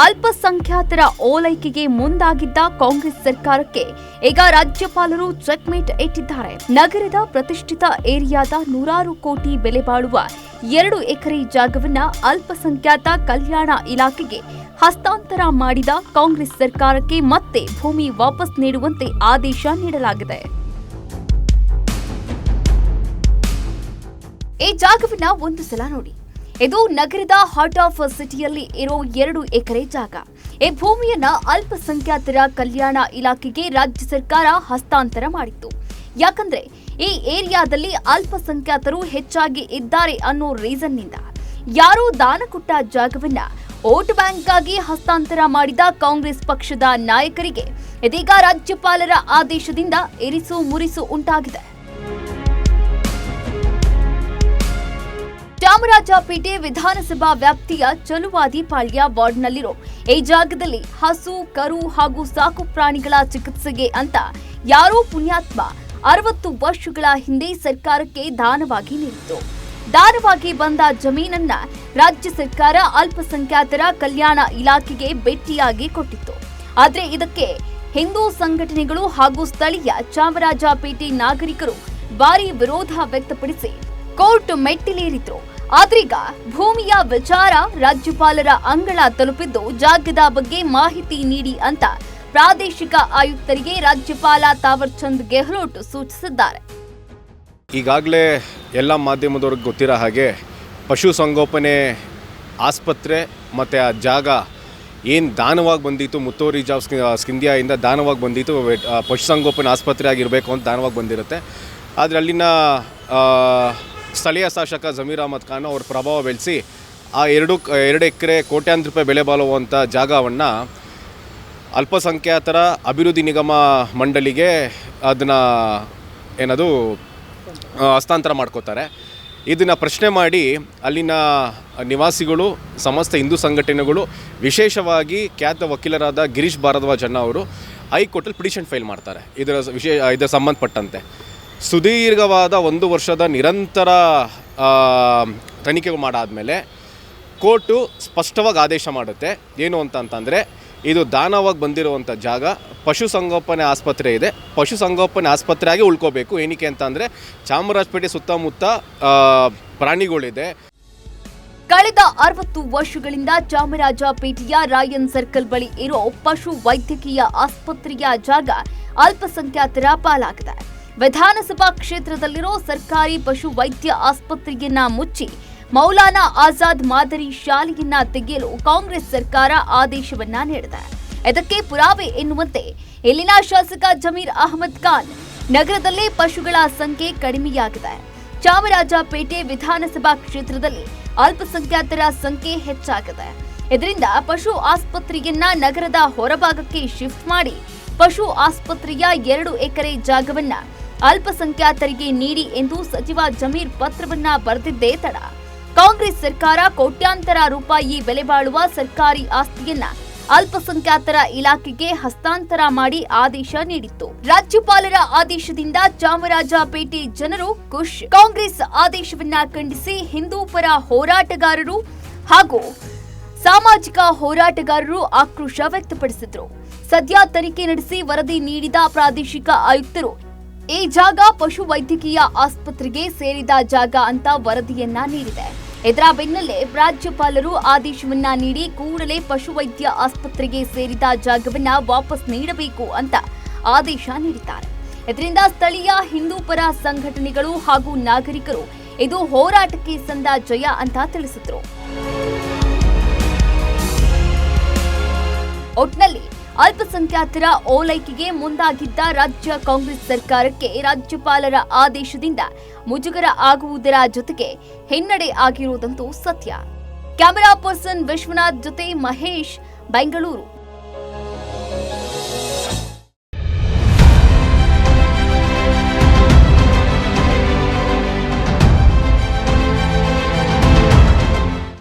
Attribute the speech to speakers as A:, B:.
A: ಅಲ್ಪಸಂಖ್ಯಾತರ ಓಲೈಕೆಗೆ ಮುಂದಾಗಿದ್ದ ಕಾಂಗ್ರೆಸ್ ಸರ್ಕಾರಕ್ಕೆ ಈಗ ರಾಜ್ಯಪಾಲರು ಚೆಕ್ಮೇಟ್ ಇಟ್ಟಿದ್ದಾರೆ. ನಗರದ ಪ್ರತಿಷ್ಠಿತ ಏರಿಯಾದ 100 ಕೋಟಿ ಬೆಲೆ ಬಾಳುವ 2 ಎಕರೆ ಜಾಗವನ್ನ ಅಲ್ಪಸಂಖ್ಯಾತ ಕಲ್ಯಾಣ ಇಲಾಖೆಗೆ ಹಸ್ತಾಂತರ ಮಾಡಿದ ಕಾಂಗ್ರೆಸ್ ಸರ್ಕಾರಕ್ಕೆ ಮತ್ತೆ ಭೂಮಿ ವಾಪಸ್ ನೀಡುವಂತೆ ಆದೇಶ ನೀಡಲಾಗಿದೆ. ಈ ಜಾಗವನ್ನ ಒಂದು ಸಲ ನೋಡಿ. ಇದು ನಗರದ ಹಾರ್ಟ್ ಆಫ್ ಸಿಟಿಯಲ್ಲಿ ಇರೋ 2 ಎಕರೆ ಜಾಗ. ಈ ಭೂಮಿಯನ್ನ ಅಲ್ಪಸಂಖ್ಯಾತರ ಕಲ್ಯಾಣ ಇಲಾಖೆಗೆ ರಾಜ್ಯ ಸರ್ಕಾರ ಹಸ್ತಾಂತರ ಮಾಡಿತ್ತು. ಯಾಕಂದ್ರೆ ಈ ಏರಿಯಾದಲ್ಲಿ ಅಲ್ಪಸಂಖ್ಯಾತರು ಹೆಚ್ಚಾಗಿ ಇದ್ದಾರೆ ಅನ್ನೋ ರೀಸನ್ನಿಂದ ಯಾರೋ ದಾನ ಕೊಟ್ಟ ಜಾಗವನ್ನ ವೋಟ್ ಬ್ಯಾಂಕ್ ಆಗಿ ಹಸ್ತಾಂತರ ಮಾಡಿದ ಕಾಂಗ್ರೆಸ್ ಪಕ್ಷದ ನಾಯಕರಿಗೆ ಇದೀಗ ರಾಜ್ಯಪಾಲರ ಆದೇಶದಿಂದ ಇರಿಸು ಮುರಿಸು ಉಂಟಾಗಿದೆ. ಚಾಮರಾಜಪೇಟೆ ವಿಧಾನಸಭಾ ವ್ಯಾಪ್ತಿಯ ಚಲುವಾದಿಪಾಳ್ಯ ವಾರ್ಡ್ನಲ್ಲಿರೋ ಈ ಜಾಗದಲ್ಲಿ ಹಸು, ಕರು ಹಾಗೂ ಸಾಕು ಪ್ರಾಣಿಗಳ ಚಿಕಿತ್ಸೆಗೆ ಅಂತ ಯಾರೋ ಪುಣ್ಯಾತ್ಮ 60 ವರ್ಷಗಳ ಹಿಂದೆ ಸರ್ಕಾರಕ್ಕೆ ದಾನವಾಗಿ ನೀಡಿತ್ತು. ದಾನವಾಗಿ ಬಂದ ಜಮೀನನ್ನ ರಾಜ್ಯ ಸರ್ಕಾರ ಅಲ್ಪಸಂಖ್ಯಾತರ ಕಲ್ಯಾಣ ಇಲಾಖೆಗೆ ಭೇಟಿಯಾಗಿ ಕೊಟ್ಟಿತ್ತು. ಆದ್ರೆ ಇದಕ್ಕೆ ಹಿಂದೂ ಸಂಘಟನೆಗಳು ಹಾಗೂ ಸ್ಥಳೀಯ ಚಾಮರಾಜಪೇಟೆ ನಾಗರಿಕರು ಭಾರಿ ವಿರೋಧ ವ್ಯಕ್ತಪಡಿಸಿ ಕೋರ್ಟ್ ಮೆಟ್ಟಿಲೇರಿದ್ರು. ಆದ್ರೀಗ ಭೂಮಿಯ ವಿಚಾರ ರಾಜ್ಯಪಾಲರ ಅಂಗಳ ತಲುಪಿದ್ದು ಜಾಗದ ಬಗ್ಗೆ ಮಾಹಿತಿ ನೀಡಿ ಅಂತ ಪ್ರಾದೇಶಿಕ ಆಯುಕ್ತರಿಗೆ ರಾಜ್ಯಪಾಲ ತಾವರ್ಚಂದ್ ಗೆಹ್ಲೋಟ್ ಸೂಚಿಸಿದ್ದಾರೆ.
B: ಈಗಾಗಲೇ ಎಲ್ಲ ಮಾಧ್ಯಮದವ್ರಿಗೆ ಗೊತ್ತಿರೋ ಹಾಗೆ ಪಶುಸಂಗೋಪನೆ ಆಸ್ಪತ್ರೆ ಮತ್ತು ಆ ಜಾಗ ಏನು ದಾನವಾಗಿ ಬಂದಿತ್ತು, ಮುತ್ತೂರಿ ಜಾಬ್ ಸ್ಕಿಂದಿಯಾಯಿಂದ ದಾನವಾಗಿ ಬಂದಿತ್ತು, ಪಶುಸಂಗೋಪನೆ ಆಸ್ಪತ್ರೆ ಆಗಿರಬೇಕು ಅಂತ ದಾನವಾಗಿ ಬಂದಿರುತ್ತೆ. ಆದರೆ ಅಲ್ಲಿನ ಸ್ಥಳೀಯ ಶಾಸಕ ಜಮೀರ್ ಅಹಮದ್ ಖಾನ್ ಅವ್ರ ಪ್ರಭಾವ ಬೆಳೆಸಿ ಆ 2 ಎಕರೆ ಕೋಟ್ಯಾಂತರ ರೂಪಾಯಿ ಬೆಲೆ ಬಾಳುವಂಥ ಜಾಗವನ್ನು ಅಲ್ಪಸಂಖ್ಯಾತರ ಅಭಿವೃದ್ಧಿ ನಿಗಮ ಮಂಡಳಿಗೆ ಅದನ್ನು ಹಸ್ತಾಂತರ ಮಾಡ್ಕೋತಾರೆ. ಇದನ್ನು ಪ್ರಶ್ನೆ ಮಾಡಿ ಅಲ್ಲಿನ ನಿವಾಸಿಗಳು, ಸಮಸ್ತ ಹಿಂದೂ ಸಂಘಟನೆಗಳು, ವಿಶೇಷವಾಗಿ ಖ್ಯಾತ ವಕೀಲರಾದ ಗಿರೀಶ್ ಭಾರದ್ವಾಜ್ ಅವರು ಹೈಕೋರ್ಟಲ್ಲಿ ಪಿಟಿಷನ್ ಫೈಲ್ ಮಾಡ್ತಾರೆ. ಇದರ ಸಂಬಂಧಪಟ್ಟಂತೆ ಸುದೀರ್ಘವಾದ 1 ವರ್ಷದ ನಿರಂತರ ತನಿಖೆ ಮಾಡಾದಮೇಲೆ ಕೋರ್ಟು ಸ್ಪಷ್ಟವಾಗಿ ಆದೇಶ ಮಾಡುತ್ತೆ. ಏನು ಅಂತಂದರೆ ಇದು ದಾನವಾಗಿ ಬಂದಿರುವಂಥ ಜಾಗ ಪಶುಸಂಗೋಪನೆ ಆಸ್ಪತ್ರೆ ಇದೆ, ಪಶುಸಂಗೋಪನೆ ಆಸ್ಪತ್ರೆಯಾಗಿ ಉಳ್ಕೋಬೇಕು. ಏನಕ್ಕೆ ಅಂತಂದರೆ ಚಾಮರಾಜಪೇಟೆ ಸುತ್ತಮುತ್ತ ಪ್ರಾಣಿಗಳಿದೆ.
A: ಕಳೆದ 60 ವರ್ಷಗಳಿಂದ ಚಾಮರಾಜಪೇಟೆಯ ರಾಯನ್ ಸರ್ಕಲ್ ಬಳಿ ಇರೋ ಪಶು ವೈದ್ಯಕೀಯ ಆಸ್ಪತ್ರೆಯ ಜಾಗ ಅಲ್ಪಸಂಖ್ಯಾತರ ಪಾಲಾಗಿದೆ. ವಿಧಾನಸಭಾ ಕ್ಷೇತ್ರದಲ್ಲಿರೋ ಸರ್ಕಾರಿ ಪಶು ವೈದ್ಯ ಆಸ್ಪತ್ರೆಯನ್ನ ಮುಚ್ಚಿ ಮೌಲಾನಾ ಆಜಾದ್ ಮಾದರಿ ಶಾಲೆಯನ್ನ ತೆಗೆಯಲು ಕಾಂಗ್ರೆಸ್ ಸರ್ಕಾರ ಆದೇಶವನ್ನ ನೀಡಿದೆ. ಇದಕ್ಕೆ ಪುರಾವೆ ಎನ್ನುವಂತೆ ಇಲ್ಲಿನ ಶಾಸಕ ಜಮೀರ್ ಅಹಮದ್ ಖಾನ್ ನಗರದಲ್ಲಿ ಪಶುಗಳ ಸಂಖ್ಯೆ ಕಡಿಮೆಯಾಗಿದೆ. ಚಾಮರಾಜಪೇಟೆ ವಿಧಾನಸಭಾ ಕ್ಷೇತ್ರದಲ್ಲಿ ಅಲ್ಪಸಂಖ್ಯಾತರ ಸಂಖ್ಯೆ ಹೆಚ್ಚಾಗಿದೆ. ಇದರಿಂದ ಪಶು ಆಸ್ಪತ್ರೆಯನ್ನ ನಗರದ ಹೊರಭಾಗಕ್ಕೆ ಶಿಫ್ಟ್ ಮಾಡಿ ಪಶು ಆಸ್ಪತ್ರೆಯ 2 ಎಕರೆ ಜಾಗವನ್ನ ಅಲ್ಪಸಂಖ್ಯಾತರಿಗೆ ನೀಡಿ ಎಂದು ಸಚಿವ ಜಮೀರ್ ಪತ್ರವನ್ನ ಬರೆದಿದ್ದೇ ತಡ ಕಾಂಗ್ರೆಸ್ ಸರ್ಕಾರ ಕೋಟ್ಯಾಂತರ ರೂಪಾಯಿ ಬೆಲೆ ಬಾಳುವ ಸರ್ಕಾರಿ ಆಸ್ತಿಯನ್ನ ಅಲ್ಪಸಂಖ್ಯಾತರ ಇಲಾಖೆಗೆ ಹಸ್ತಾಂತರ ಮಾಡಿ ಆದೇಶ ನೀಡಿತ್ತು. ರಾಜ್ಯಪಾಲರ ಆದೇಶದಿಂದ ಚಾಮರಾಜಪೇಟೆ ಜನರು ಖುಷ್. ಕಾಂಗ್ರೆಸ್ ಆದೇಶವನ್ನ ಖಂಡಿಸಿ ಹಿಂದೂ ಪರ ಹೋರಾಟಗಾರರು ಹಾಗೂ ಸಾಮಾಜಿಕ ಹೋರಾಟಗಾರರು ಆಕ್ರೋಶ ವ್ಯಕ್ತಪಡಿಸಿದ್ರು. ಸದ್ಯ ತನಿಖೆ ನಡೆಸಿ ವರದಿ ನೀಡಿದ ಪ್ರಾದೇಶಿಕ ಆಯುಕ್ತರು ಈ ಜಾಗ ಪಶು ವೈದ್ಯಕೀಯ ಆಸ್ಪತ್ರೆಗೆ ಸೇರಿದ ಜಾಗ ಅಂತ ವರದಿಯನ್ನ ನೀಡಿದೆ. ಇದರ ಬೆನ್ನಲ್ಲೇ ರಾಜ್ಯಪಾಲರು ಆದೇಶವನ್ನ ನೀಡಿ ಕೂಡಲೇ ಪಶುವೈದ್ಯ ಆಸ್ಪತ್ರೆಗೆ ಸೇರಿದ ಜಾಗವನ್ನ ವಾಪಸ್ ನೀಡಬೇಕು ಅಂತ ಆದೇಶ ನೀಡಿದ್ದಾರೆ. ಇದರಿಂದ ಸ್ಥಳೀಯ ಹಿಂದೂ ಪರ ಸಂಘಟನೆಗಳು ಹಾಗೂ ನಾಗರಿಕರು ಇದು ಹೋರಾಟಕ್ಕೆ ಸಂದ ಜಯ ಅಂತ ತಿಳಿಸಿದ್ರು. ಒಟ್ನಲ್ಲಿ ಅಲ್ಪಸಂಖ್ಯಾತರ ಓಲೈಕೆಗೆ ಮುಂದಾಗಿದ್ದ ರಾಜ್ಯ ಕಾಂಗ್ರೆಸ್ ಸರ್ಕಾರಕ್ಕೆ ರಾಜ್ಯಪಾಲರ ಆದೇಶದಿಂದ ಮುಜುಗರ ಆಗುವುದರ ಜೊತೆಗೆ ಹಿನ್ನಡೆ ಆಗಿರುವುದಂತೂ ಸತ್ಯ. ಕ್ಯಾಮೆರಾ ಪರ್ಸನ್ ವಿಶ್ವನಾಥ್ ಜೊತೆ ಮಹೇಶ್, ಬೆಂಗಳೂರು.